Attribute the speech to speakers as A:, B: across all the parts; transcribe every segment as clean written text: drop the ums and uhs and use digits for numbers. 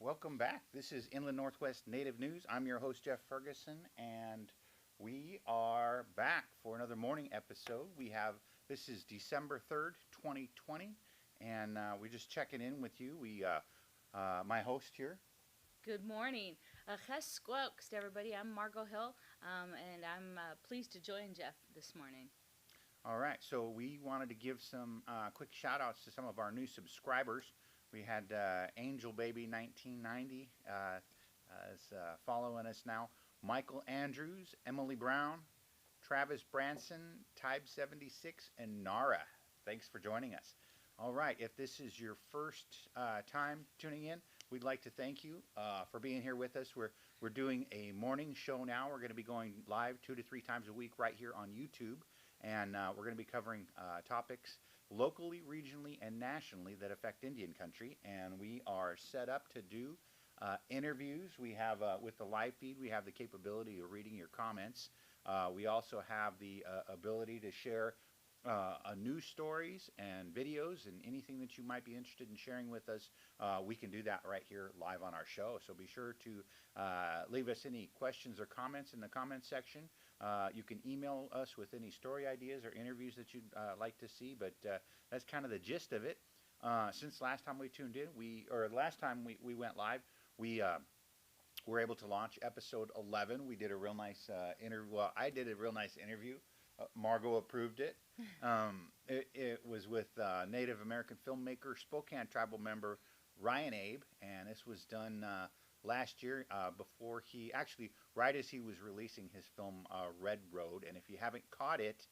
A: welcome back. This is Inland Northwest Native News. I'm your host, Jeff Ferguson, and we are back for another morning episode. This is December 3rd, 2020, and we're just checking in with you. My host here.
B: Good morning. Ches squelks to everybody. I'm Margo Hill, and I'm pleased to join Jeff this morning.
A: All right, so we wanted to give some quick shout outs to some of our new subscribers. We had Angel Baby 1990 is following us now. Michael Andrews, Emily Brown, Travis Branson, Tybe 76, and Nara. Thanks for joining us. All right, if this is your first time tuning in, we'd like to thank you for being here with us. We're doing a morning show now. We're going to be going live 2 to 3 times a week right here on YouTube. And we're going to be covering topics locally, regionally, and nationally that affect Indian country. And we are set up to do interviews. We have, with the live feed, we have the capability of reading your comments. We also have the ability to share news stories and videos and anything that you might be interested in sharing with us. We can do that right here live on our show. So be sure to leave us any questions or comments in the comments section. You can email us with any story ideas or interviews that you'd like to see, but that's kind of the gist of it. Since last time we tuned in, last time we went live, we were able to launch episode 11. We did a real nice interview. Well, I did a real nice interview. Margo approved it. It was with Native American filmmaker, Spokane tribal member Ryan Abe, and this was done last year before right as he was releasing his film Red Road. And if you haven't caught it,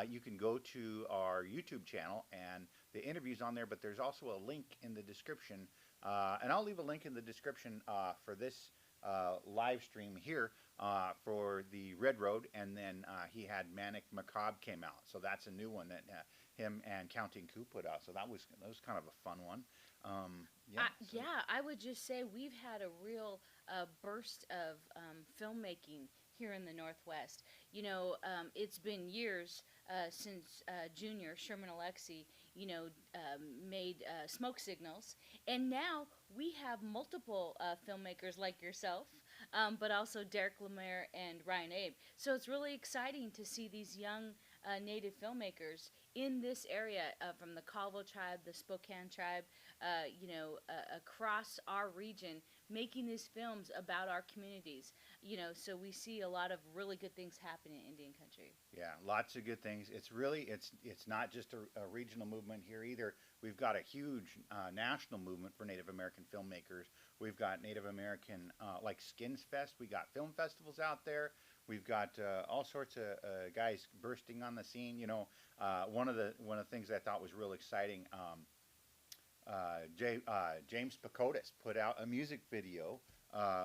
A: you can go to our YouTube channel, and the interview's on there, but there's also a link in the description. And I'll leave a link in the description for this live stream here for the Red Road, and then he had Manic Macabre came out, so that's a new one that him and Counting Coup put out. So that was kind of a fun one.
B: I would just say we've had a real burst of filmmaking here in the Northwest. It's been years since Junior Sherman Alexie, made Smoke Signals, and now we have multiple filmmakers like yourself, but also Derek Lemaire and Ryan Abe. So it's really exciting to see these young Native filmmakers in this area from the Colville tribe, the Spokane tribe, across our region, making these films about our communities. So we see a lot of really good things happening in Indian country.
A: Yeah, lots of good things. It's not just a regional movement here either. We've got a huge national movement for Native American filmmakers. We've got Native American like Skins Fest. We got film festivals out there. We've got all sorts of guys bursting on the scene. One of the things I thought was real exciting. James Pacotis put out a music video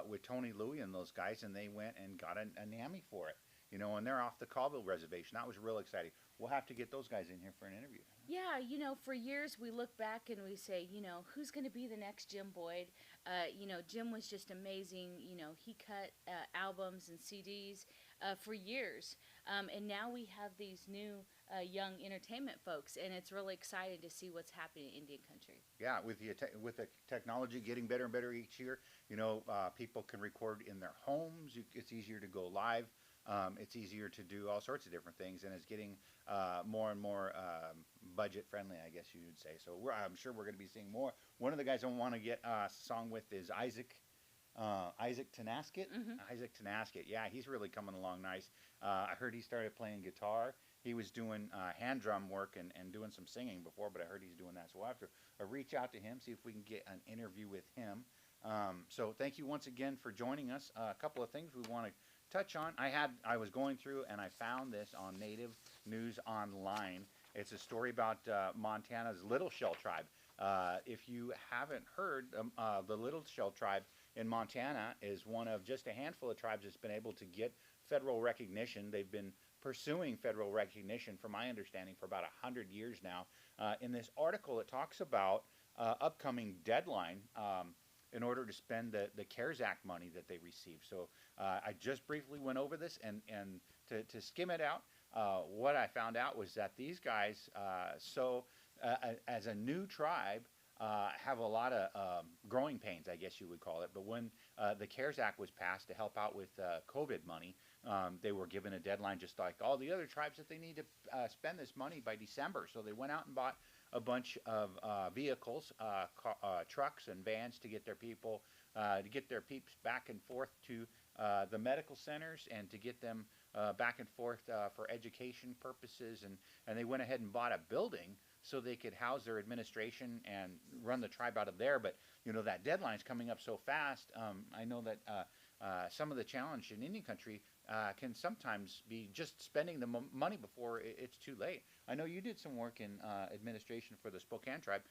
A: with Tony Louie and those guys, and they went and got a NAMI for it. And they're off the Colville Reservation. That was real exciting. We'll have to get those guys in here for an interview.
B: Yeah, for years we look back and we say, who's going to be the next Jim Boyd? Jim was just amazing. He cut albums and CDs for years. And now we have these new young entertainment folks, and it's really exciting to see what's happening in Indian country.
A: Yeah, with the technology getting better and better each year, people can record in their homes. It's easier to go live. It's easier to do all sorts of different things, and it's getting more and more budget friendly, I guess you would say. So I'm sure we're going to be seeing more. One of the guys I want to get a song with is Isaac Tanaskett.
B: Mm-hmm.
A: Isaac Tanaskett, yeah, he's really coming along nice. I heard he started playing guitar. He was doing hand drum work and doing some singing before, but I heard he's doing that. So we'll have to reach out to him, see if we can get an interview with him. So thank you once again for joining us. A couple of things we want to touch on. I was going through and I found this on Native News Online. It's a story about Montana's Little Shell Tribe. If you haven't heard, the Little Shell Tribe in Montana is one of just a handful of tribes that's been able to get federal recognition. They've been pursuing federal recognition, from my understanding, for about 100 years now. In this article, it talks about upcoming deadline in order to spend the CARES Act money that they received. So I just briefly went over this, and to skim it out, what I found out was that these guys, as a new tribe, have a lot of growing pains, I guess you would call it. But when the CARES Act was passed to help out with COVID money, they were given a deadline just like all the other tribes that they need to spend this money by December. So they went out and bought a bunch of vehicles, trucks and vans to get their people, to get their peeps back and forth to the medical centers and to get them back and forth for education purposes. And they went ahead and bought a building so they could house their administration and run the tribe out of there. But, you know, that deadline's coming up so fast. I know that some of the challenge in Indian country can sometimes be just spending the money before it's too late. I know you did some work in administration for the Spokane tribe.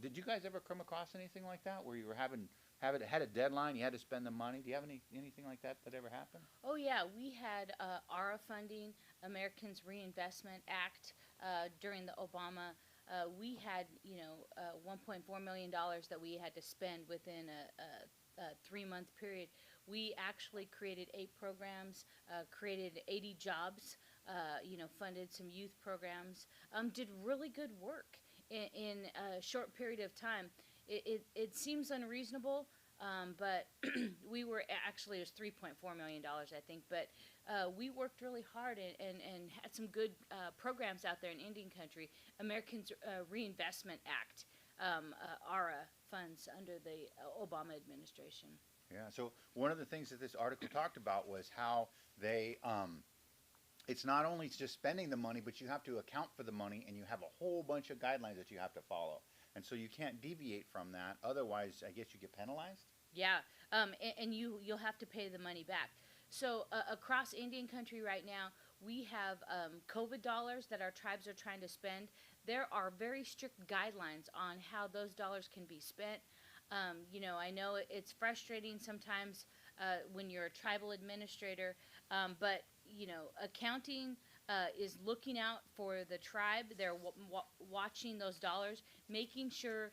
A: Did you guys ever come across anything like that where you were had a deadline, you had to spend the money? Do you have anything like that that ever happened?
B: Oh yeah, we had ARA funding, Americans Reinvestment Act, during the Obama. We had, you know, $1.4 million that we had to spend within a 3-month period. We actually created 8 programs, created 80 jobs, you know, funded some youth programs, did really good work in a short period of time. It seems unreasonable, but we were actually, it was $3.4 million, I think, but we worked really hard and had some good programs out there in Indian country. Americans Reinvestment Act, ARA funds under the Obama administration.
A: Yeah, so one of the things that this article talked about was how they, it's not only just spending the money, but you have to account for the money, and you have a whole bunch of guidelines that you have to follow. And so you can't deviate from that. Otherwise, I guess you get penalized?
B: Yeah, and you'll have to pay the money back. So across Indian country right now, we have COVID dollars that our tribes are trying to spend. There are very strict guidelines on how those dollars can be spent. You know, I know it's frustrating sometimes when you're a tribal administrator, but, you know, accounting is looking out for the tribe. They're watching those dollars, making sure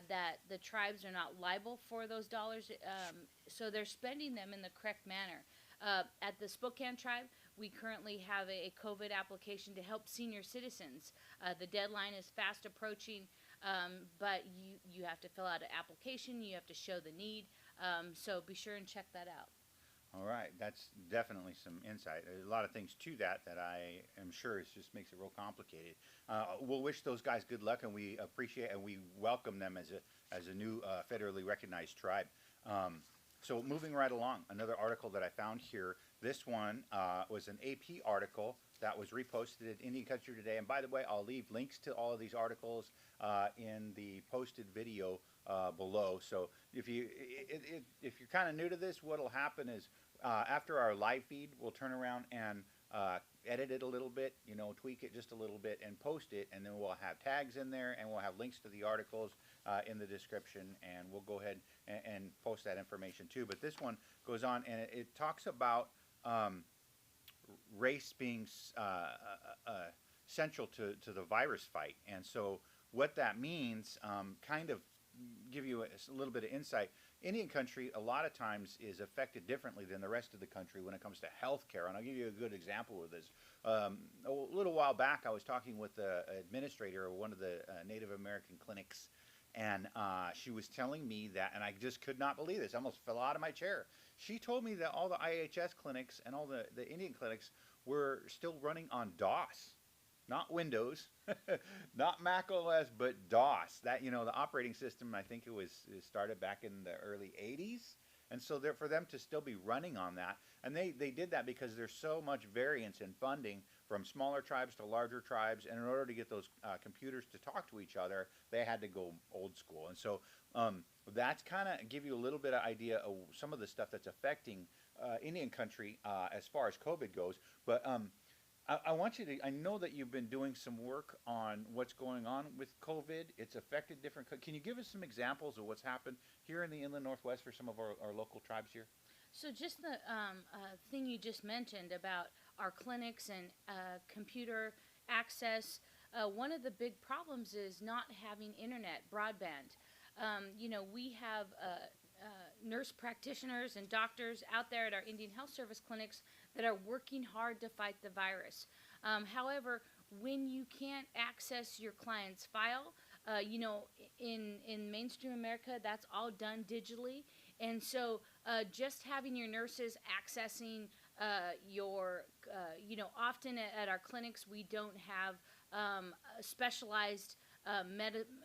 B: that the tribes are not liable for those dollars, so they're spending them in the correct manner. At the Spokane tribe, we currently have a COVID application to help senior citizens. The deadline is fast approaching, but you have to fill out an application, you have to show the need, so be sure and check that out.
A: All right, that's definitely some insight. There's a lot of things to that I am sure it just makes it real complicated. We'll wish those guys good luck, and we appreciate and we welcome them as a new federally recognized tribe. So moving right along, another article that I found here. This one was an AP article that was reposted at Indian Country Today. And by the way, I'll leave links to all of these articles in the posted video below. So if you're kind of new to this, what'll happen is after our live feed, we'll turn around and edit it a little bit, you know, tweak it just a little bit and post it, and then we'll have tags in there, and we'll have links to the articles in the description, and we'll go ahead and post that information too. But this one goes on, and it talks about race being central to the virus fight. And so what that means, kind of give you a little bit of insight. Indian country a lot of times is affected differently than the rest of the country when it comes to health care. And I'll give you a good example of this. A little while back, I was talking with the administrator of one of the Native American clinics, and she was telling me that, and I just could not believe this. I almost fell out of my chair. She told me that all the IHS clinics and all the Indian clinics were still running on DOS. Not Windows, not Mac OS, but DOS. That, you know, the operating system, I think it started back in the early 80s. And so for them to still be running on that, and they did that because there's so much variance in funding from smaller tribes to larger tribes, and in order to get those computers to talk to each other, they had to go old school. And so that's kind of give you a little bit of idea of some of the stuff that's affecting Indian country as far as COVID goes. But I want you to, I know that you've been doing some work on what's going on with COVID. It's affected different, can you give us some examples of what's happened here in the Inland Northwest for some of our local tribes here?
B: So just the thing you just mentioned about our clinics and computer access, one of the big problems is not having internet, broadband. You know, we have nurse practitioners and doctors out there at our Indian Health Service clinics that are working hard to fight the virus. However, when you can't access your client's file, in mainstream America, that's all done digitally, and so just having your nurses accessing often at our clinics we don't have specialized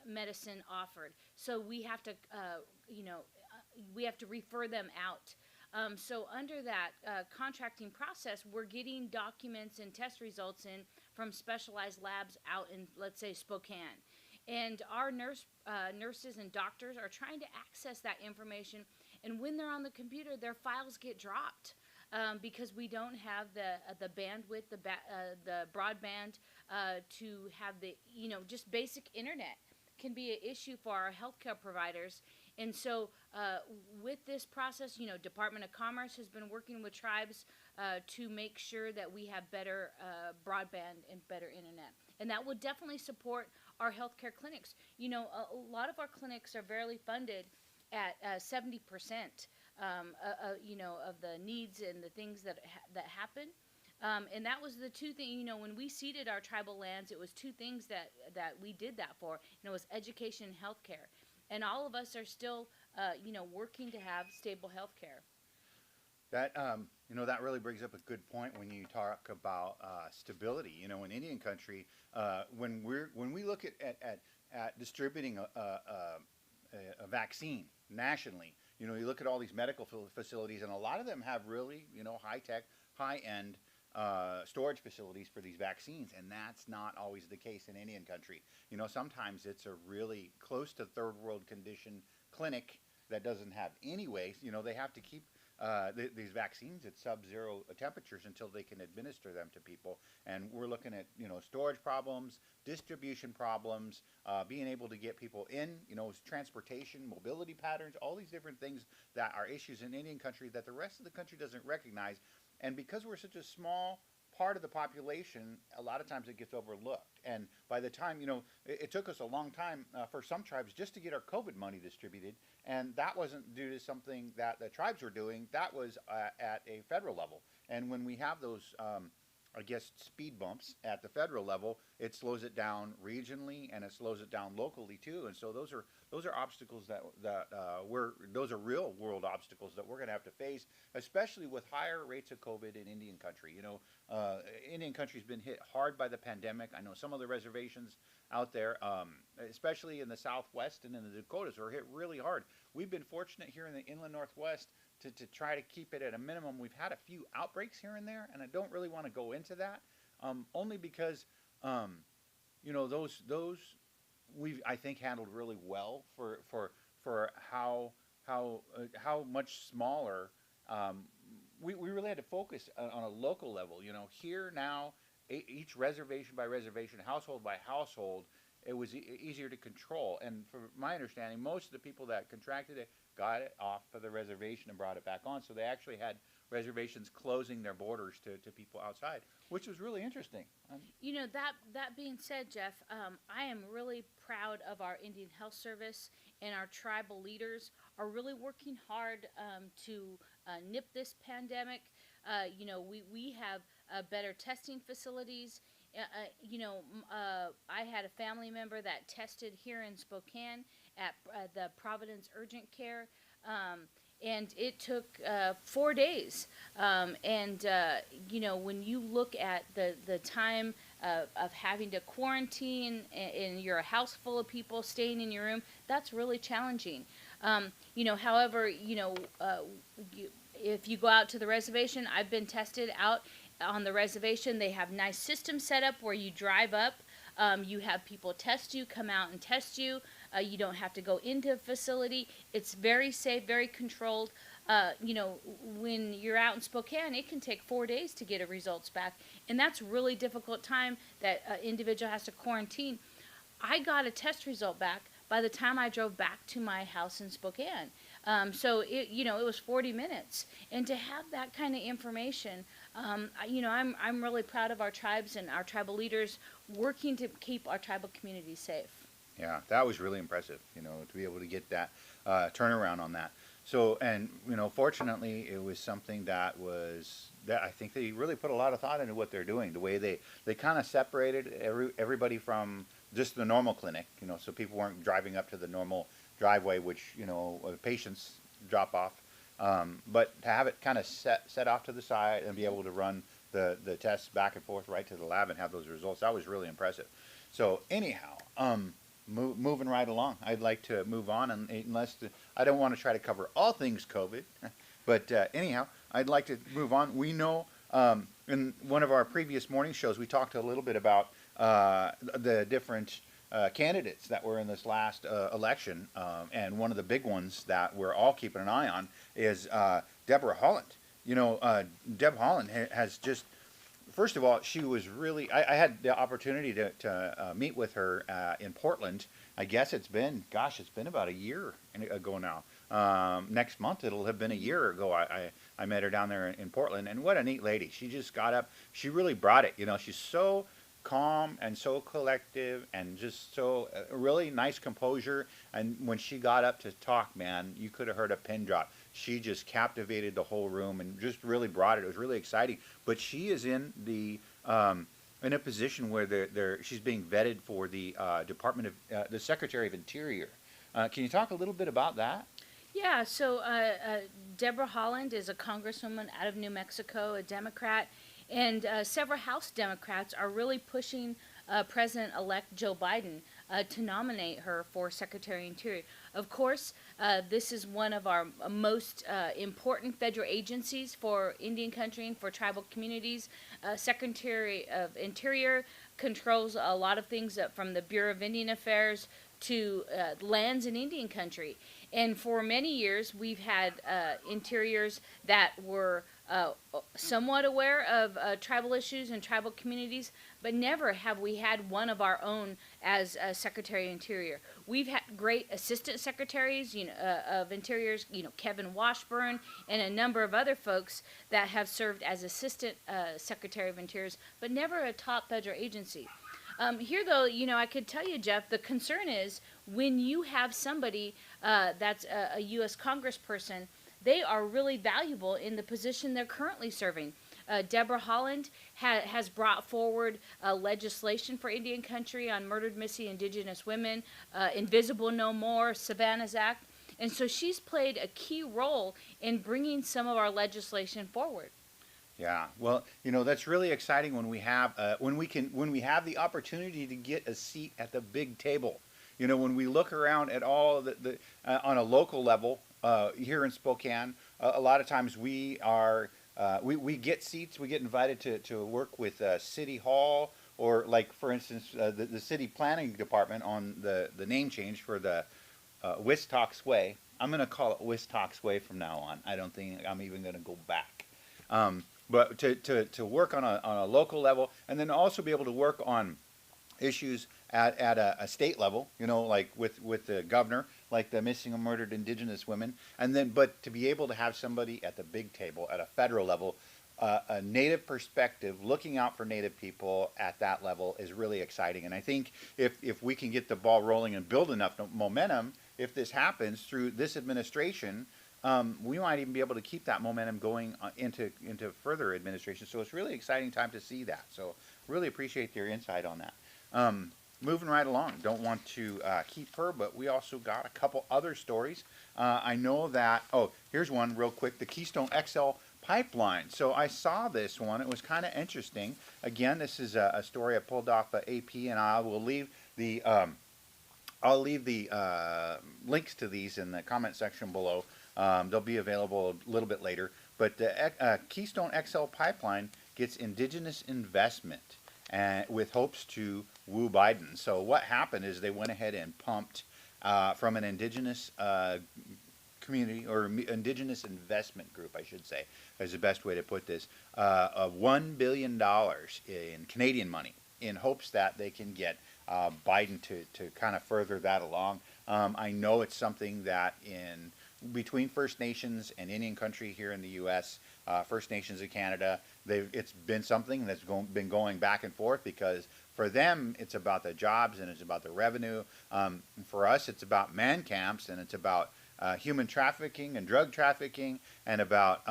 B: medicine offered, so we have to refer them out. So under that contracting process, we're getting documents and test results in from specialized labs out in, let's say, Spokane. And our nurses and doctors are trying to access that information. And when they're on the computer, their files get dropped because we don't have the bandwidth, the broadband to have just basic internet can be an issue for our healthcare providers. And so, with this process, Department of Commerce has been working with tribes to make sure that we have better broadband and better internet. And that would definitely support our healthcare clinics. A lot of our clinics are barely funded at 70%, of the needs and the things that happen. And that was the two things, when we ceded our tribal lands, it was two things that we did that for. It was education and healthcare. And all of us are still, working to have stable health care.
A: That really brings up a good point when you talk about stability. In Indian country, when we look at distributing a vaccine nationally, you look at all these medical facilities, and a lot of them have really, high tech, high end storage facilities for these vaccines, and that's not always the case in Indian country. Sometimes it's a really close to third world condition clinic that doesn't have any waste. They have to keep these vaccines at sub-zero temperatures until they can administer them to people. And we're looking at, storage problems, distribution problems, being able to get people in, transportation, mobility patterns, all these different things that are issues in Indian country that the rest of the country doesn't recognize. And because we're such a small part of the population, a lot of times it gets overlooked. And by the time, it took us a long time for some tribes just to get our COVID money distributed. And that wasn't due to something that the tribes were doing. That was at a federal level. And when we have those, speed bumps at the federal level, it slows it down regionally and it slows it down locally too. And so those are obstacles those are real world obstacles that we're going to have to face, especially with higher rates of COVID in Indian country. Indian country's been hit hard by the pandemic. I know some of the reservations out there, especially in the Southwest and in the Dakotas, are hit really hard. We've been fortunate here in the inland Northwest to try to keep it at a minimum. We've had a few outbreaks here and there, and I don't really want to go into that, only because, those we've, I think, handled really well for how much smaller. We really had to focus on a local level. Here now, each reservation by reservation, household by household, it was easier to control. And from my understanding, most of the people that contracted it got it off of the reservation and brought it back on. So they actually had reservations closing their borders to people outside, which was really interesting.
B: That being said, Jeff, I am really proud of our Indian Health Service, and our tribal leaders are really working hard to nip this pandemic. We have better testing facilities. I had a family member that tested here in Spokane at the Providence Urgent Care, and it took 4 days. When you look at the time of having to quarantine and you're a house full of people staying in your room, that's really challenging. However, if you go out to the reservation, I've been tested out on the reservation. They have nice systems set up where you drive up, you have people test you, come out and test you. You don't have to go into a facility. It's very safe, very controlled. When you're out in Spokane, it can take 4 days to get a results back, and that's really difficult time that an individual has to quarantine. I got a test result back by the time I drove back to my house in Spokane. So it was 40 minutes, and to have that kind of information, I'm really proud of our tribes and our tribal leaders working to keep our tribal communities safe.
A: Yeah, that was really impressive, to be able to get that turnaround on that. So, and, fortunately, it was something that I think they really put a lot of thought into what they're doing. The way they kind of separated everybody from just the normal clinic, so people weren't driving up to the normal driveway, which patients drop off. But to have it kind of set off to the side and be able to run the tests back and forth right to the lab and have those results, that was really impressive. So anyhow, moving right along, I'd like to move on, and I don't want to try to cover all things COVID, but anyhow, I'd like to move on. We know in one of our previous morning shows, we talked a little bit about the different candidates that were in this last election, and one of the big ones that we're all keeping an eye on is Deborah Haaland. Deb Haaland has just, first of all, she was really, I had the opportunity to meet with her in Portland. I guess it's been about a year ago now. Next month it'll have been a year ago I met her down there in Portland, and what a neat lady. She just got up. She really brought it. She's so calm and so collective and just so really nice composure. And when she got up to talk, man, you could have heard a pin drop. She just captivated the whole room and just really brought it. It was really exciting. But she is in a position where she's being vetted for the Department of the Secretary of Interior. Can you talk a little bit about that?
B: Yeah, so Deborah Haaland is a congresswoman out of New Mexico, a Democrat, and several House Democrats are really pushing President-elect Joe Biden to nominate her for Secretary of Interior. Of course, this is one of our most important federal agencies for Indian country and for tribal communities. Secretary of Interior controls a lot of things from the Bureau of Indian Affairs to lands in Indian country. And for many years, we've had interiors that were somewhat aware of tribal issues and tribal communities, but never have we had one of our own as Secretary of Interior. We've had great assistant secretaries, of interiors, Kevin Washburn and a number of other folks that have served as assistant Secretary of Interiors, but never a top federal agency. Here, though, I could tell you, Jeff, the concern is when you have somebody that's a U.S. congressperson, they are really valuable in the position they're currently serving. Deborah Haaland has brought forward legislation for Indian country on murdered missing Indigenous women, Invisible No More, Savannah's Act, and so she's played a key role in bringing some of our legislation forward.
A: Yeah, well, that's really exciting when we have when we have the opportunity to get a seat at the big table. When we look around at all the on a local level here in Spokane, a lot of times we get seats. We get invited to work with City Hall, or like for instance the city planning department on the name change for the Wistox Way. I'm going to call it Wistox Way from now on. I don't think I'm even going to go back. But to work on a local level, and then also be able to work on issues at a state level, like with the governor, like the missing and murdered Indigenous women, but to be able to have somebody at the big table at a federal level, a Native perspective, looking out for Native people at that level is really exciting. And I think if we can get the ball rolling and build enough momentum, if this happens through this administration, we might even be able to keep that momentum going into further administration. So it's really exciting time to see that. So really appreciate your insight on that. Moving right along, don't want to keep her, but we also got a couple other stories. I know that, here's one real quick, the Keystone XL pipeline. So I saw this one. It was kind of interesting. Again, this is a story I pulled off AP, and I will leave the links to these in the comment section below. They'll be available a little bit later. But the Keystone XL pipeline gets indigenous investment with hopes to woo Biden. So what happened is they went ahead and pumped from an indigenous community, or indigenous investment group, I should say, is the best way to put this, $1 billion in Canadian money in hopes that they can get Biden to kind of further that along. I know it's something that between First Nations and Indian country here in the U.S., First Nations of Canada, it's been something that's been going back and forth, because for them it's about the jobs and it's about the revenue. For us, it's about man camps, and it's about human trafficking and drug trafficking, and about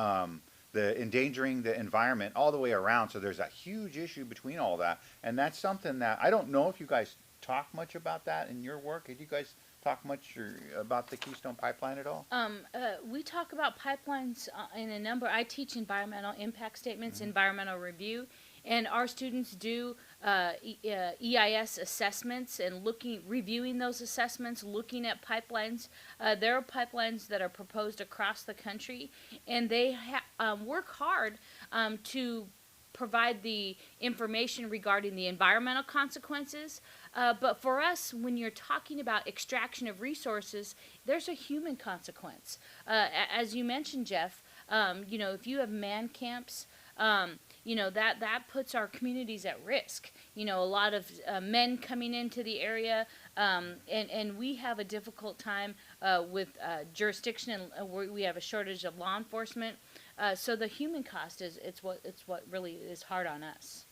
A: the endangering the environment all the way around. So there's a huge issue between all that, and that's something that I don't know if you guys talk much about that in your work? Did you guys talk much about the Keystone Pipeline at all?
B: We talk about pipelines in a number. I teach environmental impact statements,
A: Mm-hmm.
B: environmental review, and our students do EIS assessments and reviewing those assessments, looking at pipelines. There are pipelines that are proposed across the country, and they work hard to provide the information regarding the environmental consequences. But for us, when you're talking about extraction of resources, there's a human consequence. As you mentioned, Jeff, if you have man camps, that puts our communities at risk. A lot of men coming into the area, and we have a difficult time with jurisdiction, and we have a shortage of law enforcement. So the human cost it's what really is hard on us.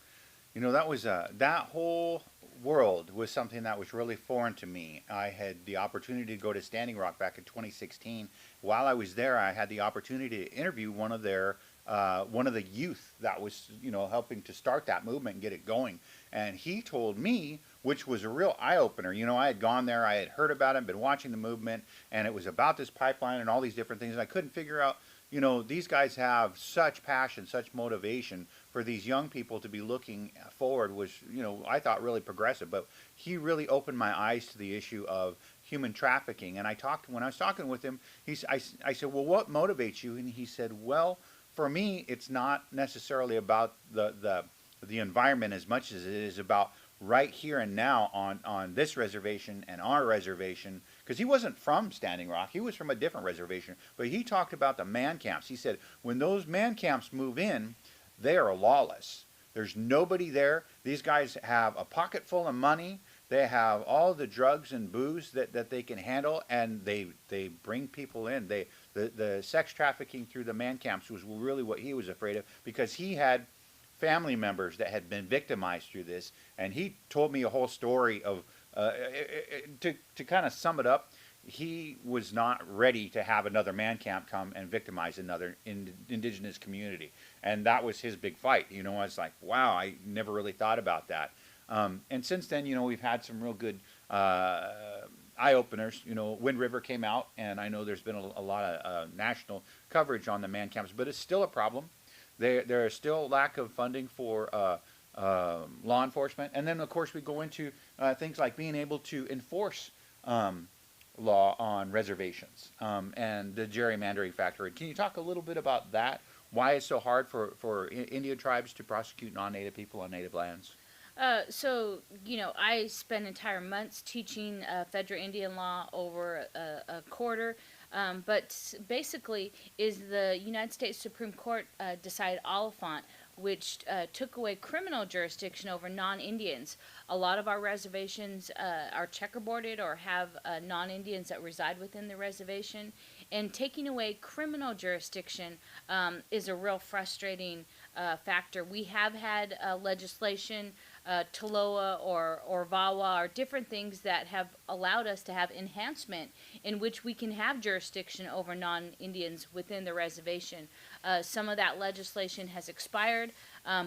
A: That was that whole world was something that was really foreign to me. I had the opportunity to go to Standing Rock back in 2016. While I was there, I had the opportunity to interview one of the youth that was helping to start that movement and get it going. And he told me, which was a real eye opener. I had gone there, I had heard about it, been watching the movement, and it was about this pipeline and all these different things. And I couldn't figure out. These guys have such passion, such motivation for these young people to be looking forward was, I thought really progressive. But he really opened my eyes to the issue of human trafficking. And when I was talking with him, I said, well, what motivates you? And he said, well, for me, it's not necessarily about the environment as much as it is about right here and now on this reservation and our reservation, because he wasn't from Standing Rock, he was from a different reservation, but he talked about the man camps. He said when those man camps move in, they are lawless. There's nobody there. These guys have a pocket full of money. They have all the drugs and booze that they can handle, and they bring people in. The sex trafficking through the man camps was really what he was afraid of, because he had family members that had been victimized through this, and he told me a whole story of to kind of sum it up. He was not ready to have another man camp come and victimize another indigenous community, and that was his big fight. I was like, wow, I never really thought about that. And since then, we've had some real good eye openers. Wind River came out, and I know there's been a lot of national coverage on the man camps, but it's still a problem. There is still lack of funding for law enforcement, and then of course we go into things like being able to enforce law on reservations and the gerrymandering factor. Can you talk a little bit about that? Why it's so hard for Indian tribes to prosecute non-native people on native lands?
B: I spent entire months teaching federal Indian law over a quarter. But basically, is the United States Supreme Court decided Oliphant, which took away criminal jurisdiction over non-Indians. A lot of our reservations are checkerboarded or have non-Indians that reside within the reservation. And taking away criminal jurisdiction is a real frustrating factor. We have had legislation, TLOA or VAWA, or different things that have allowed us to have enhancement in which we can have jurisdiction over non-Indians within the reservation. Some of that legislation has expired,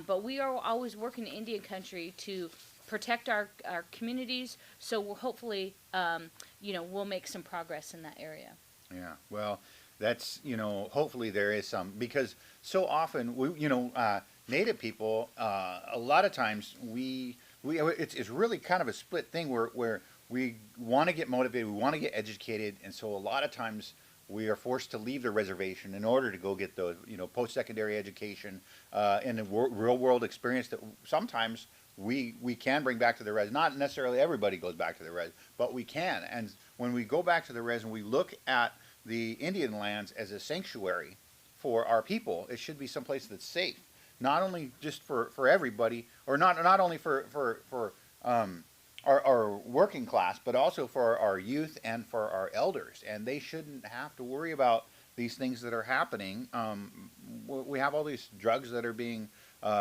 B: but we are always working in Indian country to protect our communities, so hopefully we'll make some progress in that area.
A: Yeah, well, that's, hopefully there is some, because so often, Native people, a lot of times it's really kind of a split thing where we want to get motivated, we want to get educated, and so a lot of times we are forced to leave the reservation in order to go get the post-secondary education and the real world experience that sometimes we can bring back to the res. Not necessarily everybody goes back to the res, but we can. And when we go back to the res and we look at the Indian lands as a sanctuary for our people, it should be someplace that's safe. Not only just for everybody, or not only for our working class, but also for our youth and for our elders. And they shouldn't have to worry about these things that are happening. We have all these drugs that are being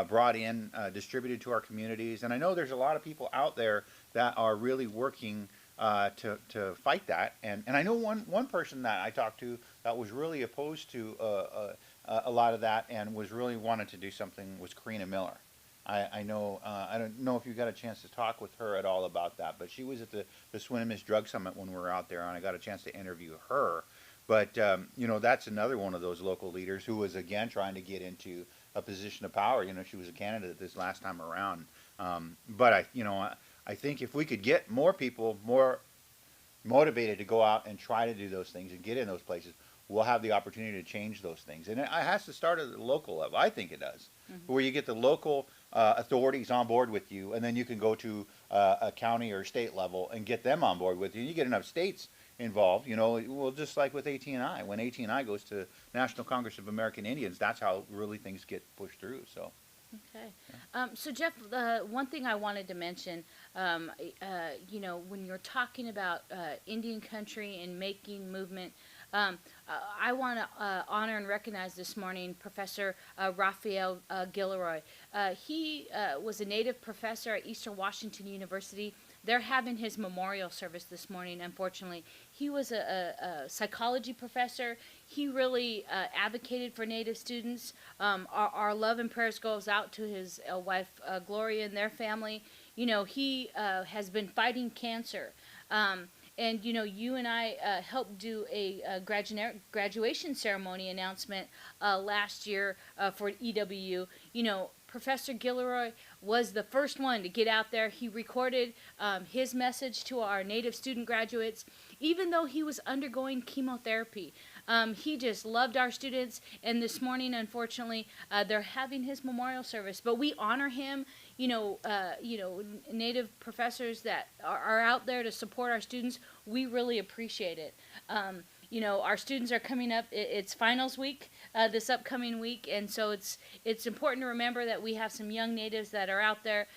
A: brought in, distributed to our communities. And I know there's a lot of people out there that are really working to fight that. And I know one person that I talked to that was really opposed to a lot of that and was really wanted to do something was Karina Miller. I know I don't know if you got a chance to talk with her at all about that, but she was at the Swinomish Drug Summit when we were out there, and I got a chance to interview her. But that's another one of those local leaders who was again trying to get into a position of power. She was a candidate this last time around. But I think if we could get more people more motivated to go out and try to do those things and get in those places, we'll have the opportunity to change those things. And it has to start at the local level. I think it does, where you get the local authorities on board with you, and then you can go to a county or state level and get them on board with you. You get enough states involved, well, just like with AT&I. When AT&I goes to National Congress of American Indians, that's how really things get pushed through. So.
B: Okay. So Jeff, one thing I wanted to mention, when you're talking about Indian country and making movement, I want to honor and recognize this morning Professor Raphael Gilroy. He was a native professor at Eastern Washington University. They're having his memorial service this morning, unfortunately. He was a psychology professor. He really advocated for Native students. Our love and prayers goes out to his wife, Gloria, and their family. He has been fighting cancer. And, you and I helped do a graduation ceremony announcement last year for EWU. Professor Gilroy was the first one to get out there. He recorded his message to our Native student graduates, even though he was undergoing chemotherapy. He just loved our students, and this morning, unfortunately, they're having his memorial service. But we honor him. Native professors that are out there to support our students, we really appreciate it. Our students are coming up. It's finals week this upcoming week, and so it's important to remember that we have some young natives that are out there,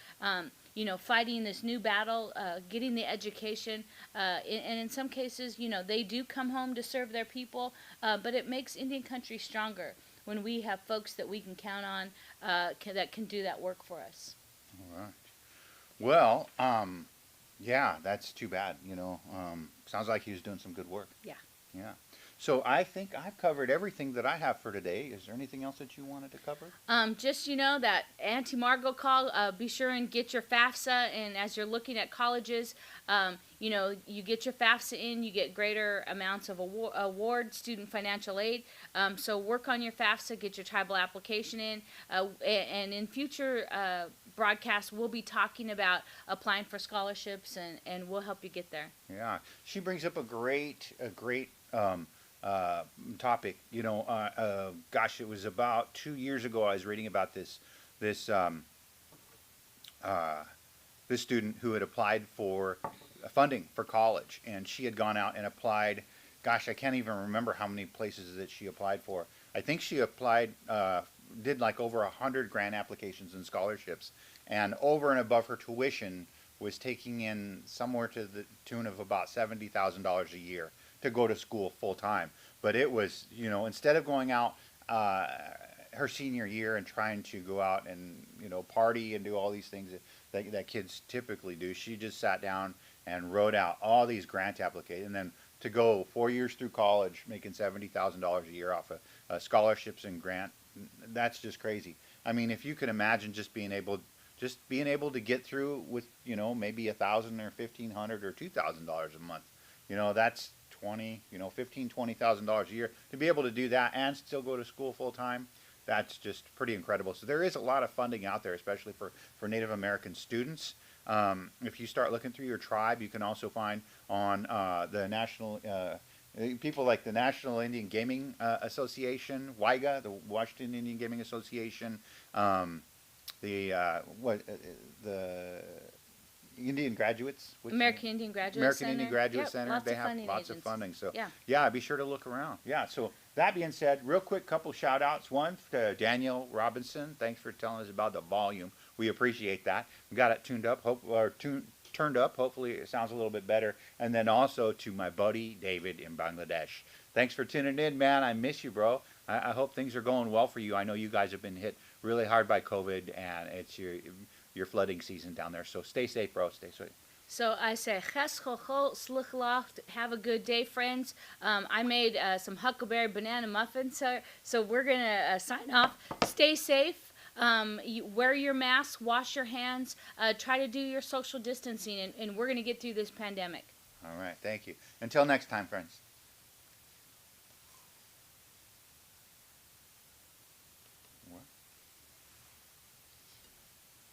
B: fighting this new battle, getting the education, and in some cases, they do come home to serve their people, but it makes Indian country stronger when we have folks that we can count on that can do that work for us.
A: All right. Well, yeah, that's too bad. Sounds like he was doing some good work.
B: Yeah.
A: Yeah. So I think I've covered everything that I have for today. Is there anything else that you wanted to cover?
B: Just that Auntie Margo call. Be sure and get your FAFSA, and as you're looking at colleges, you get your FAFSA in, you get greater amounts of award student financial aid. So work on your FAFSA, get your tribal application in, and in future broadcasts, we'll be talking about applying for scholarships, and we'll help you get there.
A: Yeah, she brings up a great topic. Gosh, it was about 2 years ago. I was reading about this student who had applied for funding for college, and she had gone out and applied. Gosh, I can't even remember how many places that she applied for. I think she applied, did like over 100 grant applications and scholarships, and over and above her tuition was taking in somewhere to the tune of about $70,000 a year to go to school full time. But it was, instead of going out her senior year and trying to go out and, party and do all these things that kids typically do, she just sat down and wrote out all these grant applications. And then to go 4 years through college, making $70,000 a year off of scholarships and grant, that's just crazy. I mean, if you can imagine just being able to get through with, maybe $1,000 or $1,500 or $2,000 a month, that's $20,000 a year. To be able to do that and still go to school full time, that's just pretty incredible. So there is a lot of funding out there, especially for Native American students. If you start looking through your tribe, you can also find on the national people like the National Indian Gaming Association, WIGA, the Washington Indian Gaming Association, the Indian Graduates,
B: American Indian Graduate Center.
A: They have lots of funding. So
B: yeah,
A: be sure to look around. Yeah. So that being said, real quick couple shout outs. One to Danielle Robinson. Thanks for telling us about the volume. We appreciate that. We got it tuned up. Turned up. Hopefully it sounds a little bit better. And then also to my buddy David in Bangladesh. Thanks for tuning in, man. I miss you, bro. I hope things are going well for you. I know you guys have been hit really hard by COVID, and it's your flooding season down there. So stay safe, bro. Stay safe.
B: So I say, have a good day, friends. I made some huckleberry banana muffins, so we're going to sign off. Stay safe. wear your mask, wash your hands, try to do your social distancing, and we're going to get through this pandemic.
A: All right. Thank you. Until next time, friends.